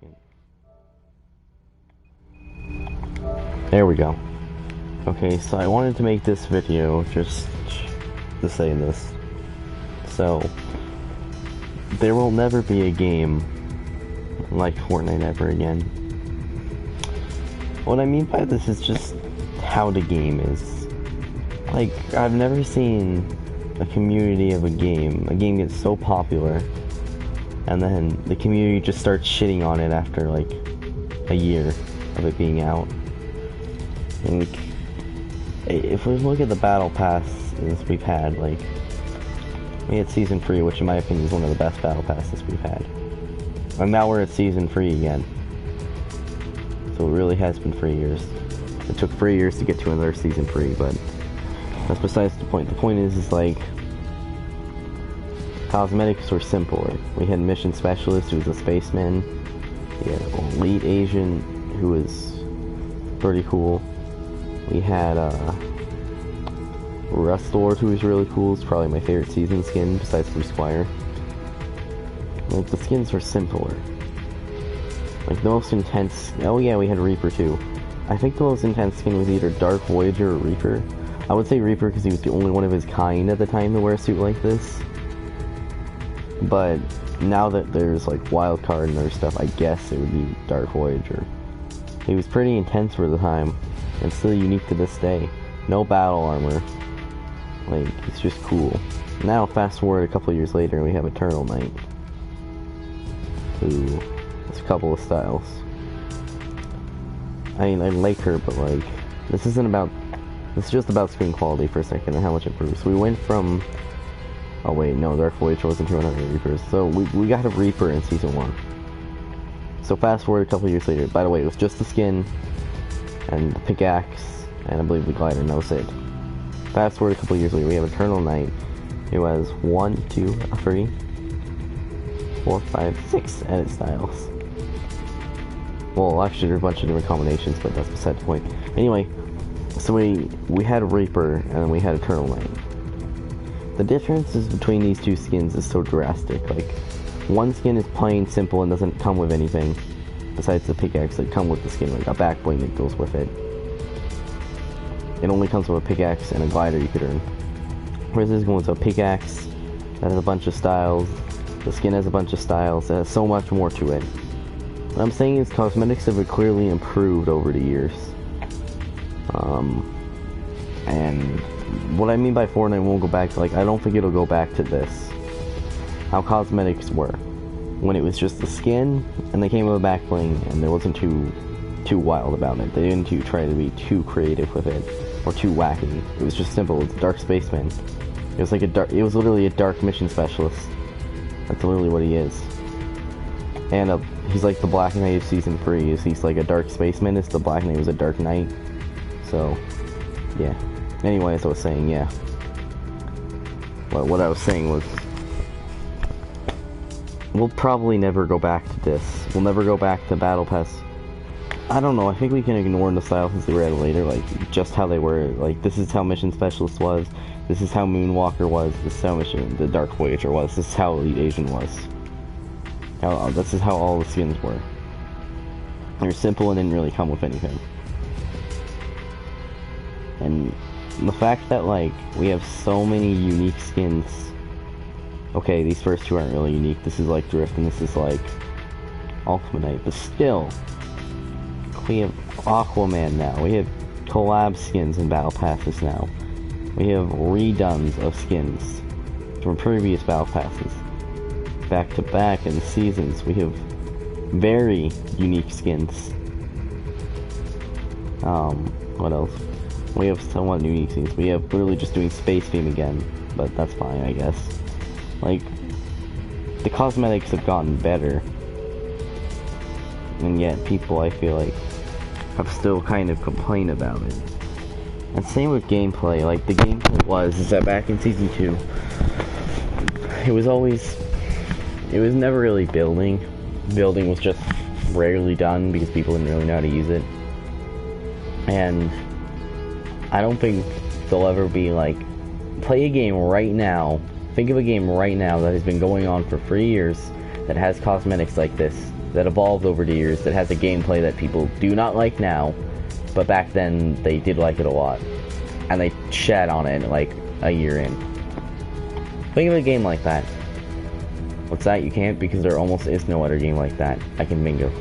second. There we go. Okay, so I wanted to make this video just to say this. So, there will never be a game like Fortnite ever again. What I mean by this is just how the game is. Like, I've never seen a community of a game gets so popular, and then the community just starts shitting on it after like a year of it being out. And like, if we look at the battle passes we've had, like, we had Season 3, which in my opinion is one of the best battle passes we've had. And now we're at Season 3 again. So it really has been 3 years. It took 3 years to get to another Season 3, but that's besides the point. The point is like, cosmetics were simpler. We had Mission Specialist, who was a spaceman. We had Elite Asian, who was pretty cool. We had Rust Lord, who was really cool. It's probably my favorite season skin, besides Blue Squire. Like, the skins were simpler. Like, the most intense... Oh yeah, we had Reaper too. I think the most intense skin was either Dark Voyager or Reaper. I would say Reaper because he was the only one of his kind at the time to wear a suit like this. But now that there's like Wildcard and other stuff, I guess it would be Dark Voyager. He was pretty intense for the time, and still unique to this day. No battle armor. Like, it's just cool. Now, fast forward a couple of years later, and we have Eternal Knight, who has a couple of styles. I mean, I like her, but like, this is just about screen quality for a second and how much it improves. So we went from... Oh wait, no, Dark Voyager wasn't 200 Reapers. So we got a Reaper in Season 1. So fast forward a couple of years later. By the way, it was just the skin, and the pickaxe, and I believe the glider, and that was it. Fast forward a couple of years later, we have Eternal Knight, who has 1, 2, 3, 4, 5, 6 edit styles. Well, actually, there's a bunch of different combinations, but that's beside the point. Anyway, so we had a Reaper, and then we had Eternal Knight. The differences between these two skins is so drastic. Like, one skin is plain simple and doesn't come with anything besides the pickaxe that come with the skin, like a back bling that goes with it. It only comes with a pickaxe and a glider you could earn. Whereas this one is a pickaxe that has a bunch of styles, the skin has a bunch of styles, it has so much more to it. What I'm saying is cosmetics have clearly improved over the years. And what I mean by Fortnite won't go back to, like, I don't think it'll go back to this. How cosmetics were. When it was just the skin, and they came with a back bling, and there wasn't too wild about it. They didn't try to be too creative with it, or too wacky. It was just simple. It was a dark spaceman. It was like it was literally a dark mission specialist. That's literally what he is. And he's like the Black Knight of Season 3. He's like a dark spaceman. The Black Knight was a dark knight. So, yeah. Anyway, as I was saying, yeah. Well, what I was saying was, we'll probably never go back to this. We'll never go back to Battle Pass. I don't know, I think we can ignore the styles since they were added later, like, just how they were. Like, this is how Mission Specialist was, this is how Moonwalker was, this is how the Dark Voyager was, this is how Elite Asian was. This is how all the skins were. They're simple and didn't really come with anything. And the fact that, like, we have so many unique skins. Okay, these first two aren't really unique. This is like Drift and this is like Ultimate Knight, but still, we have Aquaman now. We have collab skins in Battle Passes now. We have redones of skins from previous Battle Passes. Back to back in the seasons, we have very unique skins. What else? We have somewhat unique skins. We have literally just doing space theme again, but that's fine, I guess. Like, the cosmetics have gotten better, and yet people, I feel like, have still kind of complained about it. And same with gameplay. Like, the gameplay is that back in Season 2, it was never really building. Building was just rarely done because people didn't really know how to use it. And I don't think there'll ever be, like, play a game right now. Think of a game right now that has been going on for 3 years that has cosmetics like this, that evolved over the years, that has a gameplay that people do not like now, but back then they did like it a lot. And they shat on it like a year in. Think of a game like that. What's that? You can't? Because there almost is no other game like that. I can bingo.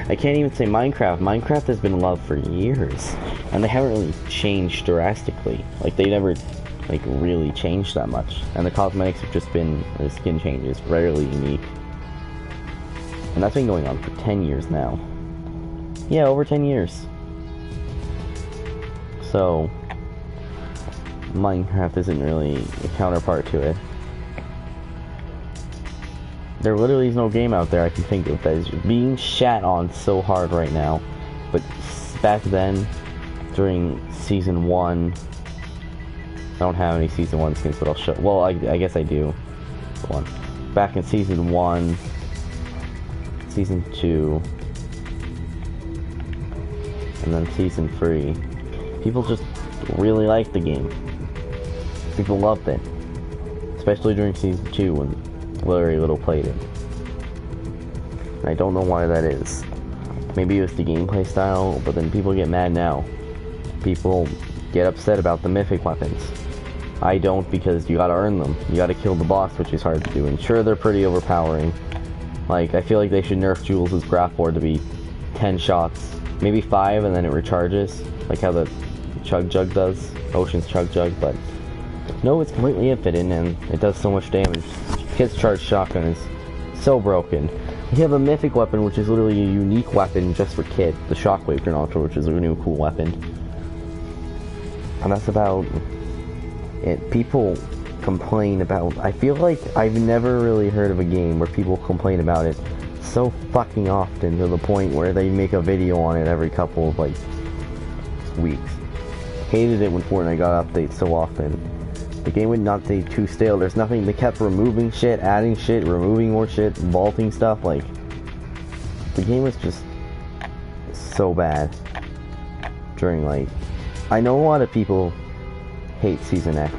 I can't even say Minecraft. Minecraft has been loved for years. And they haven't really changed drastically. Like, they never, like, really changed that much. And the cosmetics have just been, the skin changes, rarely unique. And that's been going on for 10 years now. Yeah, over 10 years. So, Minecraft isn't really a counterpart to it. There literally is no game out there I can think of that is being shat on so hard right now. But back then, during Season 1, I don't have any Season 1 skins, but I'll show... Well, I guess I do. One. Back in Season 1, Season 2, and then Season 3, people just really liked the game. People loved it. Especially during Season 2 when very little played it. And I don't know why that is. Maybe it was the gameplay style, but then people get mad now. People get upset about the mythic weapons. I don't, because you gotta earn them. You gotta kill the boss, which is hard to do. And sure, they're pretty overpowering. Like, I feel like they should nerf Jules' graph board to be 10 shots. Maybe 5 and then it recharges. Like how the Chug Jug does. Ocean's Chug Jug, but... No, it's completely infinite and it does so much damage. Kid's Charge Shotgun is so broken. You have a mythic weapon, which is literally a unique weapon just for Kid. The Shockwave Granata, which is a new cool weapon. And that's about it. People complain about... I feel like I've never really heard of a game where people complain about it so fucking often to the point where they make a video on it every couple of, like, weeks. Hated it when Fortnite got updates so often. The game would not stay too stale. There's nothing. They kept removing shit, adding shit, removing more shit, vaulting stuff. Like, the game was just so bad during, like... I know a lot of people hate Season X,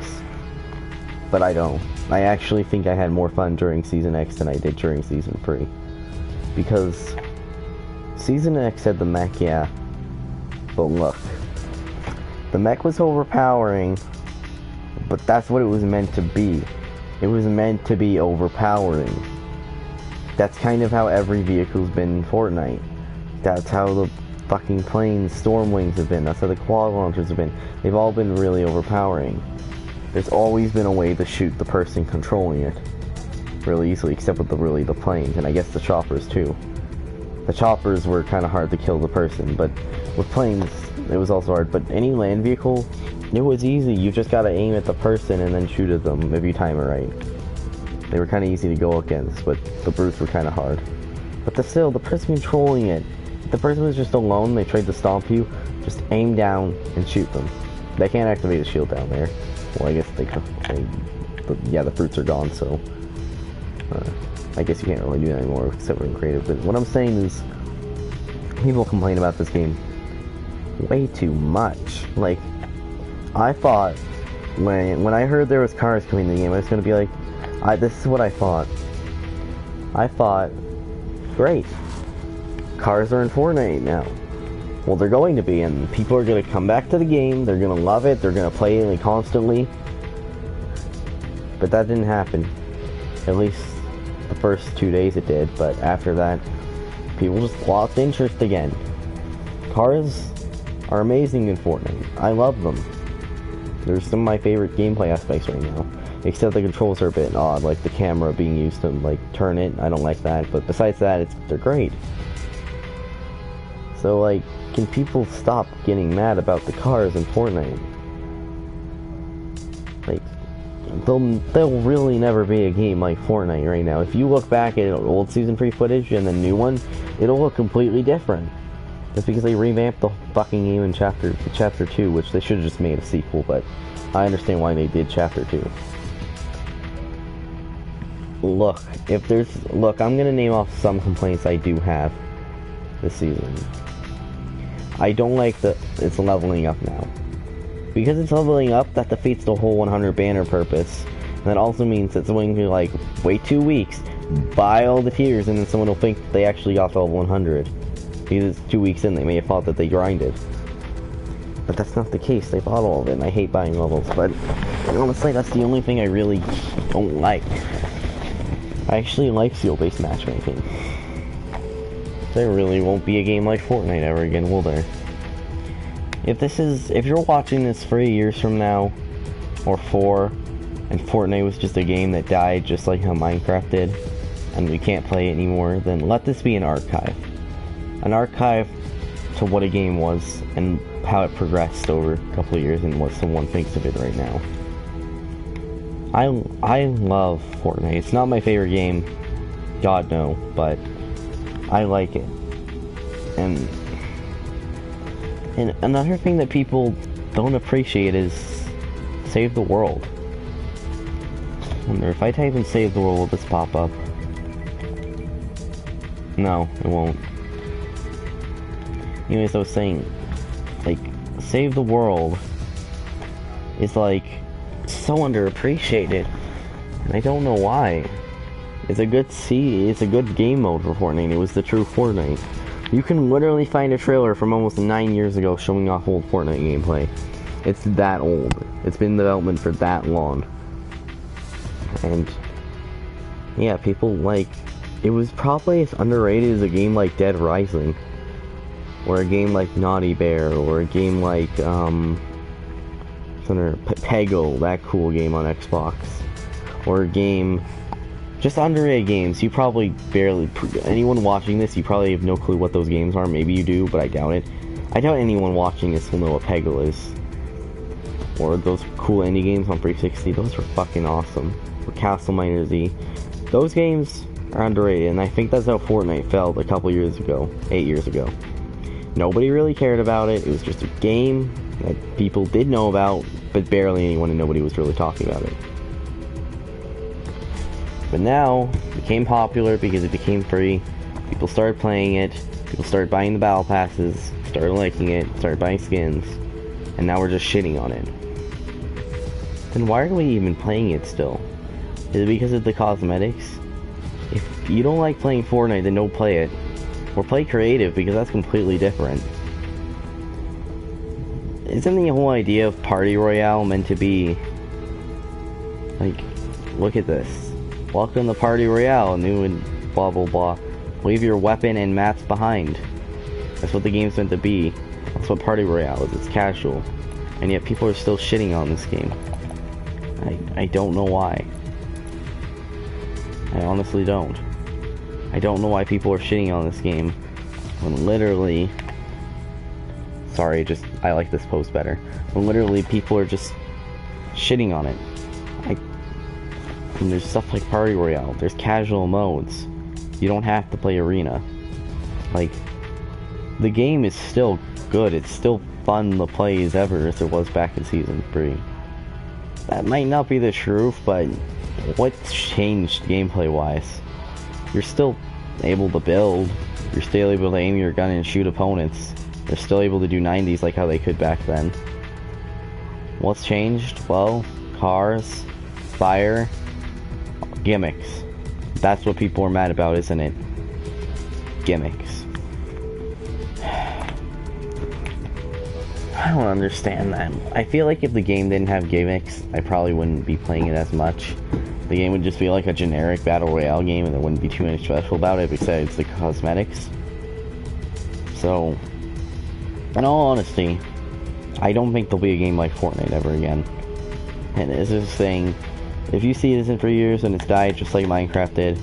but I don't. I actually think I had more fun during Season X than I did during Season 3. Because Season X had the mech, yeah. But look. The mech was overpowering, but that's what it was meant to be. It was meant to be overpowering. That's kind of how every vehicle's been in Fortnite. That's how the fucking planes, Stormwings have been. That's how the quad launchers have been. They've all been really overpowering. There's always been a way to shoot the person controlling it really easily, except with the planes, and I guess the choppers too. The choppers were kind of hard to kill the person, but with planes, it was also hard. But any land vehicle, it was easy. You just gotta aim at the person and then shoot at them if you time it right. They were kind of easy to go against, but the brutes were kind of hard. But still, the person controlling it, if the person was just alone, they tried to stomp you, just aim down and shoot them. They can't activate a shield down there. Well, I guess they could. Yeah, the fruits are gone, so... I guess you can't really do that anymore except in creative. But what I'm saying is, people complain about this game way too much. Like, I thought when I heard there was cars coming in the game, I was gonna be like, this is what I thought. I thought, great, cars are in Fortnite now. Well, they're going to be, and people are gonna come back to the game. They're gonna love it. They're gonna play it constantly. But that didn't happen. At least the first 2 days it did, but after that, people just lost interest again. Cars are amazing in Fortnite. I love them. They're some of my favorite gameplay aspects right now. Except the controls are a bit odd, like the camera being used to, like, turn it. I don't like that, but besides that, they're great. So, like, can people stop getting mad about the cars in Fortnite? Like, there'll really never be a game like Fortnite right now. If you look back at old Season 3 footage and the new one, it'll look completely different. Just because they revamped the fucking game in Chapter 2, which they should have just made a sequel, but I understand why they did Chapter 2. Look, I'm gonna name off some complaints I do have this season. I don't like that it's leveling up now. Because it's leveling up, that defeats the whole 100 banner purpose. And that also means that it's going to, like, wait 2 weeks, buy all the tiers, and then someone will think that they actually got to level 100. Because it's 2 weeks in, they may have thought that they grinded. But that's not the case, they bought all of it, and I hate buying levels, but honestly, that's the only thing I really don't like. I actually like skill-based matchmaking. There really won't be a game like Fortnite ever again, will there? If you're watching this 3 years from now, or 4, and Fortnite was just a game that died just like how Minecraft did, and we can't play it anymore, then let this be an archive. An archive to what a game was, and how it progressed over a couple of years, and what someone thinks of it right now. I love Fortnite. It's not my favorite game, God no, but I like it. And another thing that people don't appreciate is save the world. I wonder if I type in save the world, will this pop up? No, it won't. Anyways, I was saying, like, save the world is like so underappreciated, and I don't know why. It's a good game mode for Fortnite. It was the true Fortnite. You can literally find a trailer from almost 9 years ago showing off old Fortnite gameplay. It's that old. It's been in development for that long. And yeah, people like it was probably as underrated as a game like Dead Rising, or a game like Naughty Bear, or a game like Peggle, that cool game on Xbox, or a game, just underrated games. You probably anyone watching this, you probably have no clue what those games are. Maybe you do, but I doubt it. I doubt anyone watching this will know what Peggle is. Or those cool indie games on 360, those were fucking awesome. Or Castle Miner Z. Those games are underrated, and I think that's how Fortnite felt a couple years ago, 8 years ago. Nobody really cared about it. It was just a game that people did know about, but barely anyone, and nobody was really talking about it. But now, it became popular because it became free. People started playing it. People started buying the battle passes, started liking it, started buying skins, and now we're just shitting on it. Then why are we even playing it still? Is it because of the cosmetics? If you don't like playing Fortnite, then don't play it. Or play creative, because that's completely different. Isn't the whole idea of Party Royale meant to be like, look at this. Welcome to Party Royale, new and blah blah blah. Leave your weapon and mats behind. That's what the game's meant to be. That's what Party Royale is. It's casual. And yet people are still shitting on this game. I don't know why. I honestly don't. I don't know why people are shitting on this game when literally... Sorry, I like this post better. When literally people are just shitting on it. And there's stuff like Party Royale. There's casual modes. You don't have to play Arena. Like, the game is still good. It's still fun to play as ever as it was back in Season 3. That might not be the truth, but what's changed gameplay-wise? You're still able to build. You're still able to aim your gun and shoot opponents. They're still able to do 90s like how they could back then. What's changed? Well, cars, fire, gimmicks. That's what people are mad about, isn't it? Gimmicks. I don't understand that. I feel like if the game didn't have gimmicks, I probably wouldn't be playing it as much. The game would just be like a generic battle royale game, and there wouldn't be too much special about it besides the cosmetics. So, in all honesty, I don't think there'll be a game like Fortnite ever again. And as I was saying, if you see this in 3 years and it's died just like Minecraft did,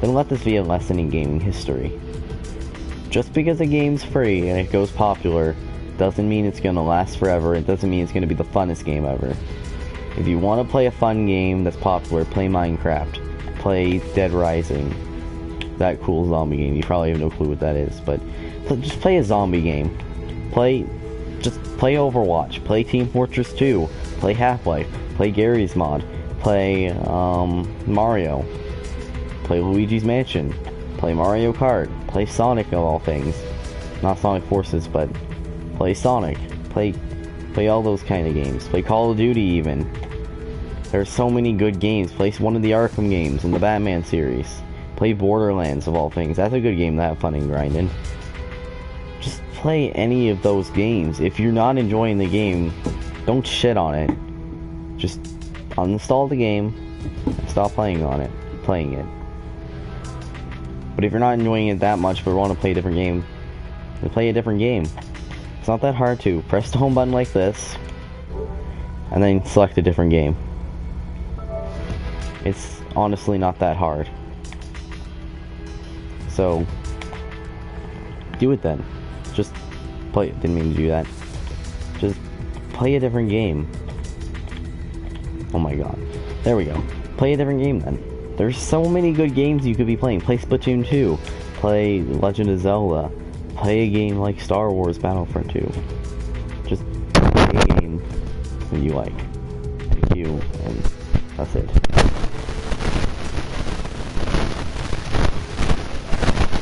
then let this be a lesson in gaming history. Just because a game's free and it goes popular doesn't mean it's gonna last forever. It doesn't mean it's gonna be the funnest game ever. If you want to play a fun game that's popular, play Minecraft. Play Dead Rising. That cool zombie game. You probably have no clue what that is, but just play a zombie game. Just play Overwatch. Play Team Fortress 2. Play Half-Life. Play Gary's Mod. Play Mario. Play Luigi's Mansion. Play Mario Kart. Play Sonic of all things. Not Sonic Forces, but play Sonic. Play all those kind of games. Play Call of Duty even. There's so many good games. Play one of the Arkham games in the Batman series. Play Borderlands of all things. That's a good game to have fun and grinding. Just play any of those games. If you're not enjoying the game, don't shit on it. Just uninstall the game and stop playing it. But if you're not enjoying it that much but want to play a different game, then play a different game. It's not that hard to. Press the home button like this, and then select a different game. It's honestly not that hard. So, do it then. Just play it. Didn't mean to do that. Just play a different game. Oh my god. There we go. Play a different game then. There's so many good games you could be playing. Play Splatoon 2. Play Legend of Zelda. Play a game like Star Wars Battlefront 2. Just play a game that you like. Thank you, and that's it.